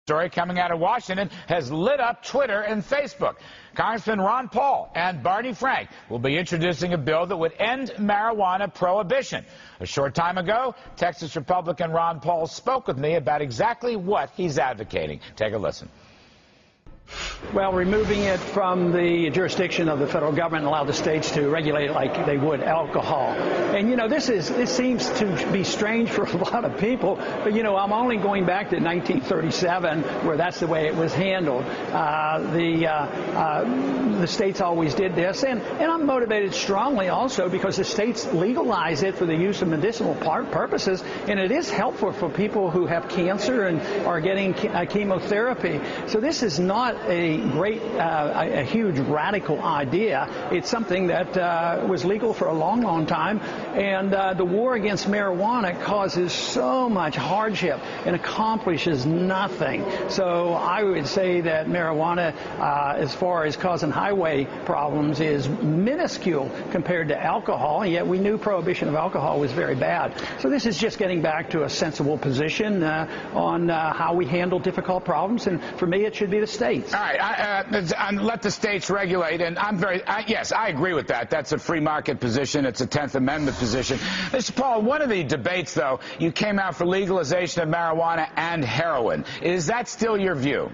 Story coming out of Washington has lit up Twitter and Facebook. Congressman Ron Paul and Barney Frank will be introducing a bill that would end marijuana prohibition. A short time ago, Texas Republican Ron Paul spoke with me about exactly what he's advocating. Take a listen. Well, removing it from the jurisdiction of the federal government and allow the states to regulate it like they would alcohol. And, you know, this seems to be strange for a lot of people, but, you know, I'm only going back to 1937 where that's the way it was handled. The states always did this, and I'm motivated strongly also because the states legalize it for the use of medicinal purposes, and it is helpful for people who have cancer and are getting chemotherapy. So this is not a huge radical idea. It's something that was legal for a long, long time, and the war against marijuana causes so much hardship and accomplishes nothing. So I would say that marijuana, as far as causing highway problems, is minuscule compared to alcohol, and yet we knew prohibition of alcohol was very bad. So this is just getting back to a sensible position on how we handle difficult problems, and for me it should be the states. All right, let the states regulate, and yes, I agree with that. That's a free market position. It's a 10th Amendment position. Mr. Paul, one of the debates, though, you came out for legalization of marijuana and heroin. Is that still your view?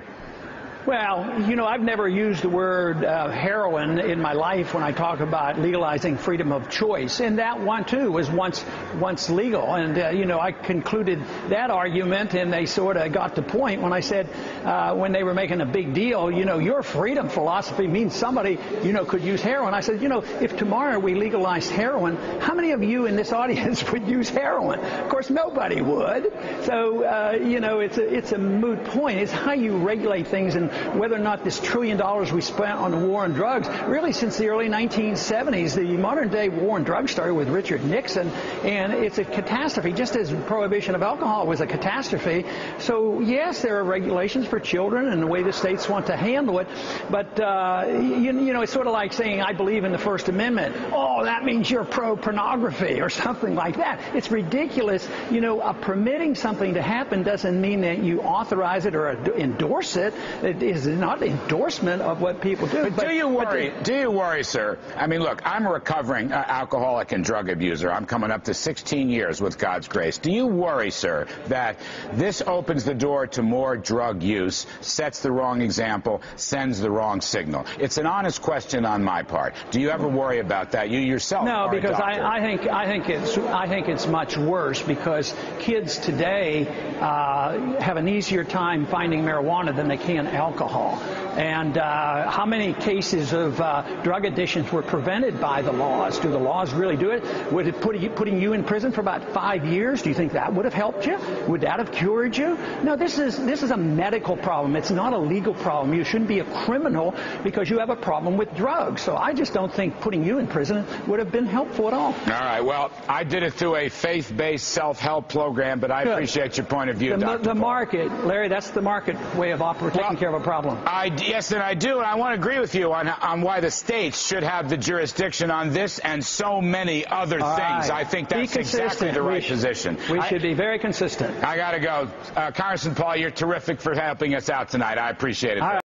Well, you know, I've never used the word heroin in my life when I talk about legalizing freedom of choice. And that one, too, was once legal. And, you know, I concluded that argument, and they sort of got the point when I said, when they were making a big deal, you know, your freedom philosophy means somebody, you know, could use heroin. I said, you know, if tomorrow we legalized heroin, how many of you in this audience would use heroin? Of course, nobody would. So, you know, it's a moot point. It's how you regulate things and whether or not this $1 trillion we spent on the war on drugs, really since the early 1970s, the modern-day war on drugs started with Richard Nixon, and it's a catastrophe, just as prohibition of alcohol was a catastrophe. So, yes, there are regulations for children and the way the states want to handle it, but, you know, it's sort of like saying, I believe in the First Amendment. Oh, that means you're pro-pornography or something like that. It's ridiculous. You know, permitting something to happen doesn't mean that you authorize it or endorse it. It is not endorsement of what people do. But do you worry, sir? I mean, look, I'm a recovering alcoholic and drug abuser. I'm coming up to 16 years with God's grace. Do you worry, sir, that this opens the door to more drug use, sets the wrong example, sends the wrong signal? It's an honest question on my part. Do you ever worry about that? You yourself No, are because I think it's much worse because kids today have an easier time finding marijuana than they can alcohol. And how many cases of drug addictions were prevented by the laws? Do the laws really do it? Would it putting you in prison for about 5 years? Do you think that would have helped you? Would that have cured you? No, this is a medical problem. It's not a legal problem. You shouldn't be a criminal because you have a problem with drugs. So I just don't think putting you in prison would have been helpful at all. All right. Well, I did it through a faith-based self-help program, but I appreciate your point of view, Dr. The market, Larry, that's the market way of taking care of a problem. Yes, and I do, and I want to agree with you on why the states should have the jurisdiction on this and so many other things. Right. I think that's exactly the right position. We should be very consistent. I got to go. Congressman Paul, you're terrific for helping us out tonight. I appreciate it.